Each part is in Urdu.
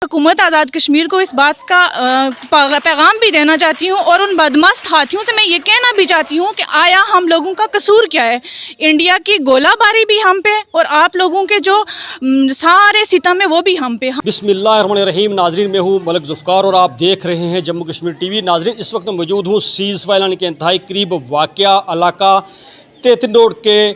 حکومت آزاد کشمیر کو اس بات کا پیغام بھی دینا چاہتی ہوں اور ان بدمست ہاتھیوں سے میں یہ کہنا بھی چاہتی ہوں کہ آیا ہم لوگوں کا قصور کیا ہے؟ انڈیا کی گولہ باری بھی ہم پہ اور آپ لوگوں کے جو سارے ستم ہے وہ بھی ہم پہ. بسم اللہ الرحمن الرحیم. ناظرین میں ہوں ملک ذوالفقار اور آپ دیکھ رہے ہیں جموں کشمیر ٹی وی. ناظرین اس وقت موجود ہوں سیز فائلان کے انتہائی قریب واقع علاقہ تیتنوڈ کے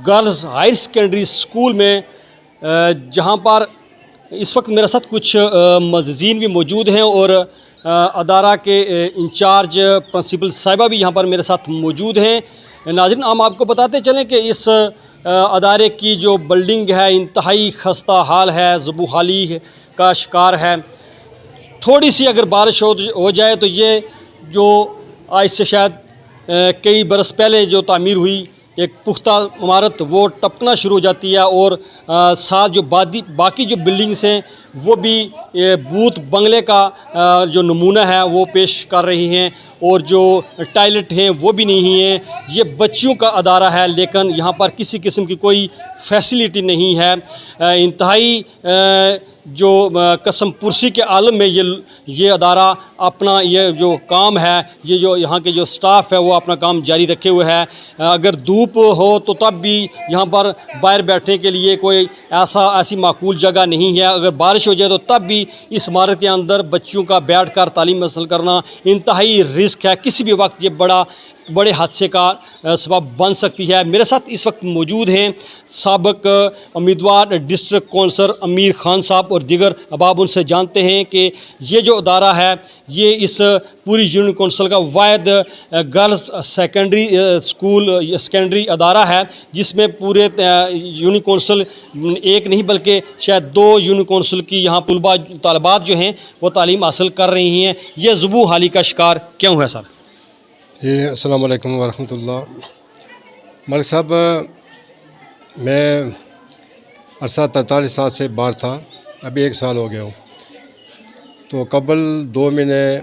گرلز ہائر سیکنڈری اسکول میں، جہاں پر اس وقت میرے ساتھ کچھ معززین بھی موجود ہیں اور ادارہ کے انچارج پرنسپل صاحبہ بھی یہاں پر میرے ساتھ موجود ہیں. ناظرین ہم آپ کو بتاتے چلیں کہ اس ادارے کی جو بلڈنگ ہے انتہائی خستہ حال ہے، زبو حالی کا شکار ہے. تھوڑی سی اگر بارش ہو جائے تو یہ جو آج سے شاید کئی برس پہلے جو تعمیر ہوئی ایک پختہ عمارت وہ ٹپکنا شروع ہو جاتی ہے اور ساتھ جو باقی جو بلڈنگز ہیں وہ بھی بوت بنگلے کا جو نمونہ ہے وہ پیش کر رہی ہیں اور جو ٹائلٹ ہیں وہ بھی نہیں ہیں. یہ بچیوں کا ادارہ ہے لیکن یہاں پر کسی قسم کی کوئی فیسیلیٹی نہیں ہے. انتہائی جو قسم پرسی کے عالم میں یہ ادارہ اپنا یہ جو کام ہے، یہ جو یہاں کے جو سٹاف ہے وہ اپنا کام جاری رکھے ہوئے ہے. اگر دھوپ ہو تو تب بھی یہاں پر باہر بیٹھنے کے لیے کوئی ایسی معقول جگہ نہیں ہے. اگر بارش ہو جائے تو تب بھی اس عمارت کے اندر بچیوں کا بیٹھ کر تعلیم حاصل کرنا انتہائی رسک ہے. کسی بھی وقت یہ بڑے حادثے کا سبب بن سکتی ہے. میرے ساتھ اس وقت موجود ہیں سابق امیدوار ڈسٹرکٹ کونسلر امیر خان صاحب اور دیگر احباب. ان سے جانتے ہیں کہ یہ جو ادارہ ہے یہ اس پوری یونین کونسل کا واحد گرلز سیکنڈری ادارہ ہے جس میں پورے یونین کونسل ایک نہیں بلکہ شاید 2 یونین کونسل کی یہاں طالبات جو ہیں وہ تعلیم حاصل کر رہی ہیں. یہ زبو حالی کا شکار کیوں ہے سر؟ جی السلام علیکم ورحمۃ اللہ. ملک صاحب میں عرصہ 43 سال سے باہر تھا، ابھی 1 سال ہو گیا ہوں. تو قبل 2 مہینے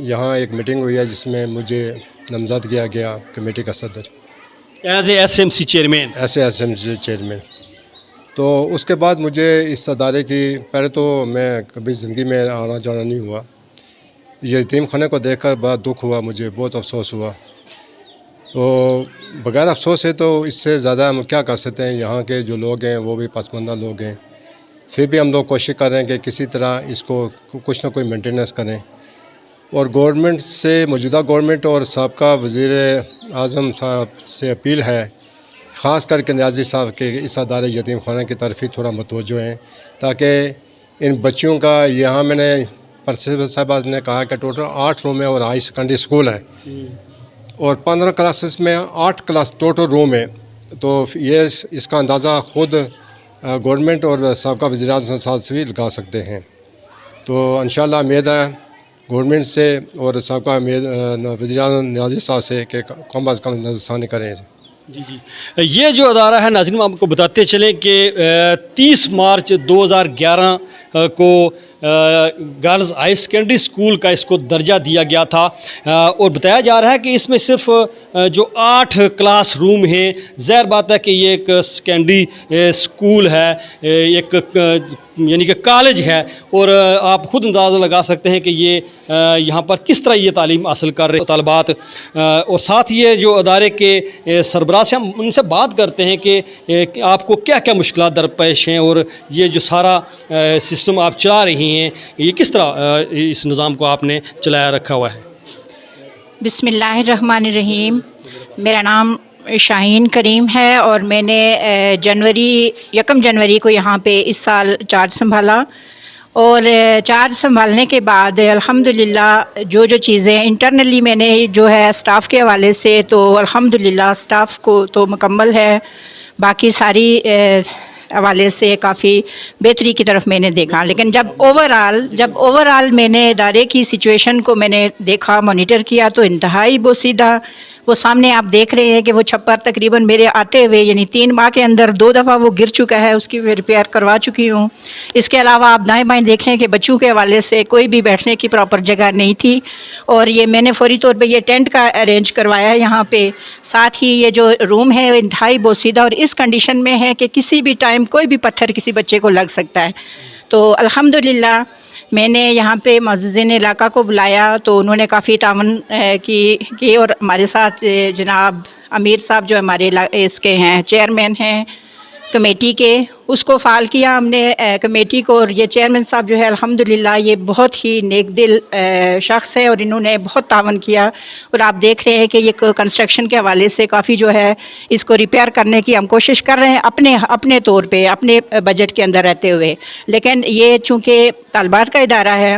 یہاں ایک میٹنگ ہوئی ہے جس میں مجھے نامزد کیا گیا کمیٹی کا صدر as a S M C chairman. S M C chairman. تو اس کے بعد مجھے اس ادارے کی پہلے تو میں کبھی زندگی میں آنا جانا نہیں ہوا. یہ یتیم خانے کو دیکھ کر بڑا دکھ ہوا، مجھے بہت افسوس ہوا. تو بغیر افسوس ہے تو اس سے زیادہ ہم کیا کر سکتے ہیں. یہاں کے جو لوگ ہیں وہ بھی پسماندہ لوگ ہیں، پھر بھی ہم لوگ کوشش کر رہے ہیں کہ کسی طرح اس کو کچھ نہ کوئی مینٹیننس کریں. اور گورنمنٹ سے، موجودہ گورنمنٹ اور سابقہ وزیر اعظم صاحب سے اپیل ہے، خاص کر کے نیازی صاحب کے اس ادارے یتیم خانہ کی طرف ہی تھوڑا متوجہ ہیں تاکہ ان بچیوں کا، یہاں میں نے پرنسپل صاحبہ نے کہا کہ ٹوٹل 8 روم ہے اور ہائی سیکنڈری اسکول ہے اور 15 کلاسز میں 8 کلاس ٹوٹل روم ہے. تو یہ اس کا اندازہ خود گورنمنٹ اور سابقہ وزیر اعظم صاحب سے بھی لگا سکتے ہیں. تو انشاءاللہ امید ہے گورنمنٹ سے اور سابقہ وزیر اعظم نیازی صاحب سے کہ کم از کم نظر ثانی کریں. جی یہ جو ادارہ ہے ناظرین آپ کو بتاتے چلیں کہ 30 مارچ 2011 کو گرلز ہائی سیکنڈری اسکول کا اس کو درجہ دیا گیا تھا اور بتایا جا رہا ہے کہ اس میں صرف جو 8 کلاس روم ہیں. ظاہر بات ہے کہ یہ ایک سیکنڈری اسکول ہے، ایک یعنی کہ کالج ہے اور آپ خود اندازہ لگا سکتے ہیں کہ یہ یہاں پر کس طرح یہ تعلیم حاصل کر رہے طالبات. اور ساتھ یہ جو ادارے کے سربراہ سے ہم ان سے بات کرتے ہیں کہ آپ کو کیا کیا مشکلات درپیش ہیں اور یہ جو سارا سسٹم آپ چلا رہی ہیں یہ کس طرح اس نظام کو آپ نے چلایا رکھا ہوا ہے. بسم اللہ الرحمن الرحیم. میرا نام شاہین کریم ہے اور میں نے 1 جنوری کو یہاں پہ اس سال چارج سنبھالا اور چارج سنبھالنے کے بعد الحمدللہ جو چیزیں انٹرنلی میں نے جو ہے اسٹاف کے حوالے سے تو الحمدللہ اسٹاف کو تو مکمل ہے، باقی ساری حوالے سے کافی بہتری کی طرف میں نے دیکھا. لیکن جب اوور آل میں نے ادارے کی سچویشن کو میں نے دیکھا، مانیٹر کیا تو انتہائی بوسیدہ. وہ سامنے آپ دیکھ رہے ہیں کہ وہ چھپر تقریباً میرے آتے ہوئے یعنی 3 ماہ کے اندر 2 دفعہ وہ گر چکا ہے، اس کی میں ریپیئر کروا چکی ہوں. اس کے علاوہ آپ دائیں بائیں دیکھیں کہ بچوں کے حوالے سے کوئی بھی بیٹھنے کی پراپر جگہ نہیں تھی اور یہ میں نے فوری طور پہ یہ ٹینٹ کا ارینج کروایا ہے یہاں پہ. ساتھ ہی یہ جو روم ہے انتہائی بوسیدہ اور اس کنڈیشن میں ہے کہ کسی بھی ٹائم کوئی بھی پتھر کسی بچے کو لگ سکتا ہے. تو الحمدللہ میں نے یہاں پہ معززین علاقہ کو بلایا تو انہوں نے کافی تعاون کی اور ہمارے ساتھ جناب امیر صاحب جو ہمارے اس کے ہیں چیئرمین ہیں کمیٹی کے، اس کو فعال کیا ہم نے کمیٹی کو، اور یہ چیئرمین صاحب جو ہے الحمدللہ یہ بہت ہی نیک دل شخص ہے اور انہوں نے بہت تعاون کیا، اور آپ دیکھ رہے ہیں کہ یہ کنسٹرکشن کے حوالے سے کافی جو ہے اس کو ریپیئر کرنے کی ہم کوشش کر رہے ہیں اپنے طور پہ اپنے بجٹ کے اندر رہتے ہوئے، لیکن یہ چونکہ طالبات کا ادارہ ہے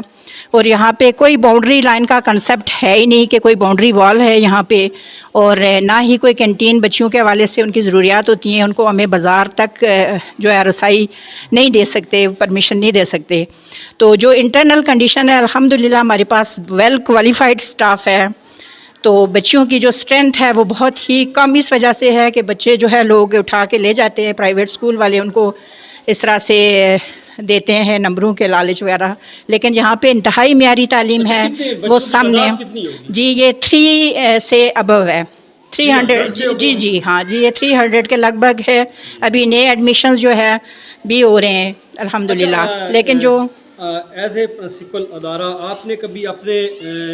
اور یہاں پہ کوئی باؤنڈری لائن کا کنسیپٹ ہے ہی نہیں کہ کوئی باؤنڈری وال ہے یہاں پہ، اور نہ ہی کوئی کینٹین بچیوں کے حوالے سے ان کی ضروریات ہوتی ہیں، ان کو ہمیں بازار تک جو ہے رسائی نہیں دے سکتے، پرمیشن نہیں دے سکتے۔ تو جو انٹرنل کنڈیشن ہے الحمدللہ ہمارے پاس ویل کوالیفائڈ سٹاف ہے، تو بچیوں کی جو اسٹرینتھ ہے وہ بہت ہی کم اس وجہ سے ہے کہ بچے جو ہے لوگ اٹھا کے لے جاتے ہیں، پرائیویٹ اسکول والے ان کو اس طرح سے دیتے ہیں نمبروں کے لالچ وغیرہ، لیکن یہاں پہ انتہائی معیاری تعلیم ہے وہ سامنے۔ جی یہ 3 سے ابو ہے، 300 جی ہاں جی یہ 300 کے لگ بھگ ہے۔ ابھی نئے ایڈمیشنز جو ہے بھی ہو رہے ہیں الحمدللہ، لیکن جو ایز اے پرنسپل ادارہ آپ نے کبھی اپنے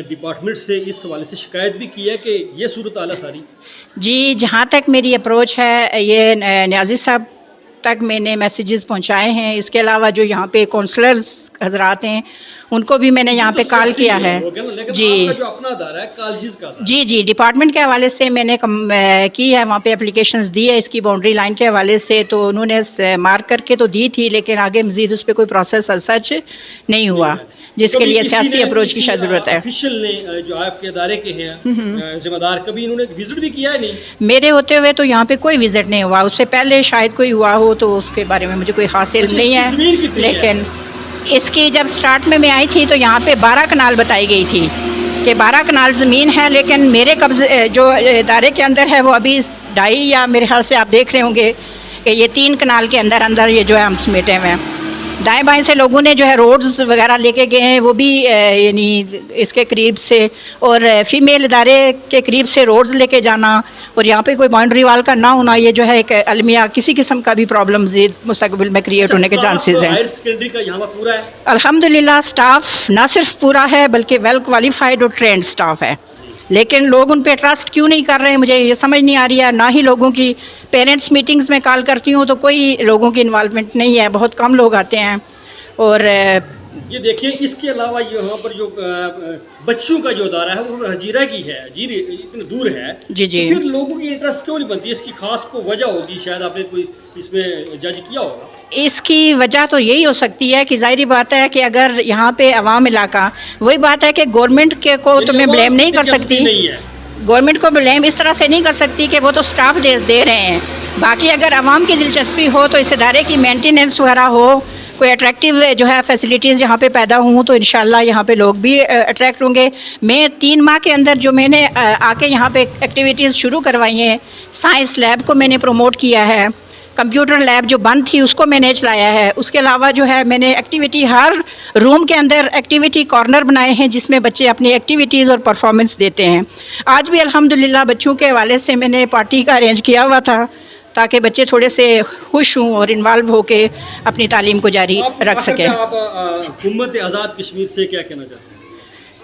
ڈپارٹمنٹ سے اس حوالے سے شکایت بھی کی ہے کہ یہ صورتحال ہے ساری؟ جی جہاں تک میری اپروچ ہے یہ نیازی صاحب تک میں نے میسیجز پہنچائے ہیں، اس کے علاوہ جو یہاں پہ کونسلرز حضرات ہیں ان کو بھی میں نے یہاں پہ کال کیا ہے۔ جی جو اپنا ادارہ ہے کالجز کا جی ڈپارٹمنٹ کے حوالے سے میں نے کی ہے، وہاں پہ اپلیکیشنز دی ہے اس کی باؤنڈری لائن کے حوالے سے، تو انہوں نے مارک کر کے تو دی تھی لیکن آگے مزید اس پہ کوئی پروسیس سچ نہیں ہوا، جس کے لیے سیاسی اپروچ کی شاید ضرورت ہے۔ آفیشیل نے جو آپ کے ادارے کے ہیں ذمہ دار کبھی انہوں نے وزٹ بھی کیا ہے؟ نہیں، میرے ہوتے ہوئے تو یہاں پہ کوئی وزٹ نہیں ہوا، اس سے پہلے شاید کوئی ہوا ہو تو اس کے بارے میں مجھے کوئی خاص علم نہیں ہے، لیکن اس کی جب سٹارٹ میں آئی تھی تو یہاں پہ 12 کنال بتائی گئی تھی کہ 12 کنال زمین ہے، لیکن میرے قبضے جو ادارے کے اندر ہے وہ ابھی 2.5 یا میرے خیال سے آپ دیکھ رہے ہوں گے کہ یہ 3 کنال کے اندر یہ جو ہے ہم سمیٹے ہوئے ہیں۔ دائیں بائیں سے لوگوں نے جو ہے روڈز وغیرہ لے کے گئے ہیں، وہ بھی یعنی اس کے قریب سے، اور فیمیل ادارے کے قریب سے روڈز لے کے جانا، اور یہاں پہ کوئی باؤنڈری وال کا نہ ہونا، یہ جو ہے ایک المیہ کسی قسم کا بھی پرابلم زید مستقبل میں کریٹ ہونے کے چانسز ہیں۔ ہائر سیکنڈری کا یہاں پر پورا ہے الحمدللہ سٹاف نہ صرف پورا ہے بلکہ ویل کوالیفائڈ اور ٹرینڈ سٹاف ہے، لیکن لوگ ان پہ ٹرسٹ کیوں نہیں کر رہے مجھے یہ سمجھ نہیں آ رہی ہے۔ نہ ہی لوگوں کی پیرنٹس میٹنگز میں کال کرتی ہوں تو کوئی لوگوں کی انوالومنٹ نہیں ہے، بہت کم لوگ آتے ہیں، اور یہ دیکھیں اس کے علاوہ یہاں پر جو بچوں کا جو ادارہ ہے وہ ہجیرہ کی ہے، ہجیر اتنی دور ہے، جی تو پھر لوگوں کی انٹرسٹ کیوں نہیں بنتی؟ اس کی خاص کوئی وجہ ہوگی، شاید آپ نے کوئی اس میں جج کیا ہوگا۔ اس کی وجہ تو یہی ہو سکتی ہے کہ ظاہری بات ہے کہ اگر یہاں پہ عوام علاقہ، وہی بات ہے کہ گورنمنٹ کے کو تو میں بلیم نہیں کر سکتی، گورنمنٹ کو بلیم اس طرح سے نہیں کر سکتی کہ وہ تو سٹاف دے رہے ہیں، باقی اگر عوام کی دلچسپی ہو تو اس ادارے کی مینٹیننس وغیرہ ہو، کوئی اٹریکٹیو جو ہے فیسلٹیز یہاں پہ پیدا ہوں تو انشاءاللہ یہاں پہ لوگ بھی اٹریکٹ ہوں گے۔ میں 3 ماہ کے اندر جو میں نے آ کے یہاں پہ ایکٹیویٹیز شروع کروائی ہیں، سائنس لیب کو میں نے پروموٹ کیا ہے، کمپیوٹر لیب جو بند تھی اس کو میں نے چلایا ہے، اس کے علاوہ جو ہے میں نے ایکٹیویٹی ہر روم کے اندر ایکٹیویٹی کارنر بنائے ہیں جس میں بچے اپنی ایکٹیویٹیز اور پرفارمنس دیتے ہیں۔ آج بھی الحمدللہ بچوں کے حوالے سے میں نے پارٹی کا ارینج کیا ہوا تھا تاکہ بچے تھوڑے سے خوش ہوں اور انوالو ہو کے اپنی تعلیم کو جاری رکھ سکیں۔ آپ حکومت آزاد کشمیر سے کیا کہنا چاہتے ہیں؟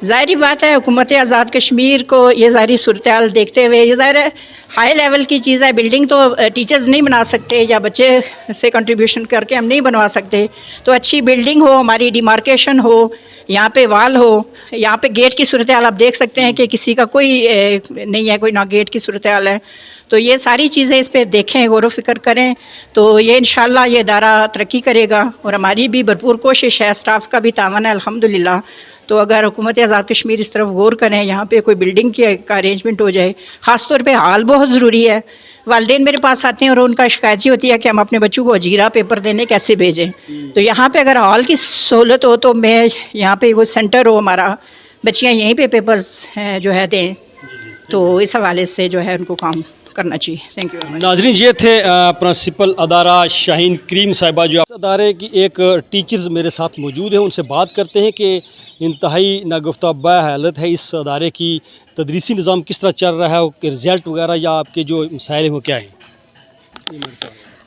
ظاہری بات ہے حکومت آزاد کشمیر کو یہ ظاہری صورتحال دیکھتے ہوئے، یہ ظاہر ہے ہائی لیول کی چیز ہے، بلڈنگ تو ٹیچرز نہیں بنا سکتے یا بچے سے کنٹریبیوشن کر کے ہم نہیں بنوا سکتے، تو اچھی بلڈنگ ہو، ہماری ڈیمارکیشن ہو، یہاں پہ وال ہو، یہاں پہ گیٹ کی صورتحال آپ دیکھ سکتے ہیں کہ کسی کا کوئی نہیں ہے، کوئی نہ گیٹ کی صورتحال ہے، تو یہ ساری چیزیں اس پہ دیکھیں، غور و فکر کریں تو یہ انشاءاللہ یہ ادارہ ترقی کرے گا، اور ہماری بھی بھرپور کوشش ہے، اسٹاف کا بھی تعاون ہے الحمدللہ۔ تو اگر حکومت آزاد کشمیر اس طرف غور کریں، یہاں پہ کوئی بلڈنگ کا ارینجمنٹ ہو جائے، خاص طور پہ ہال بہت ضروری ہے۔ والدین میرے پاس آتے ہیں اور ان کا شکایت یہ ہوتی ہے کہ ہم اپنے بچوں کو ہجیرہ پیپر دینے کیسے بھیجیں، تو یہاں پہ اگر ہال کی سہولت ہو تو میں یہاں پہ وہ سینٹر ہو ہمارا، بچیاں یہیں پہ پیپرز جو ہے دیں، تو اس حوالے سے جو ہے ان کو کام کرنا چاہیے۔ Thank you. ناظرین یہ تھے پرنسپل ادارہ شاہین کریم صاحبہ، جو ادارے کی ایک ٹیچرز میرے ساتھ موجود ہیں، ان سے بات کرتے ہیں کہ انتہائی ناگفتہ بہ حالت ہے اس ادارے کی، تدریسی نظام کس طرح چل رہا ہے، کہ رزلٹ وغیرہ یا آپ کے جو مسائل ہیں وہ کیا ہیں؟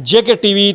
JK TV,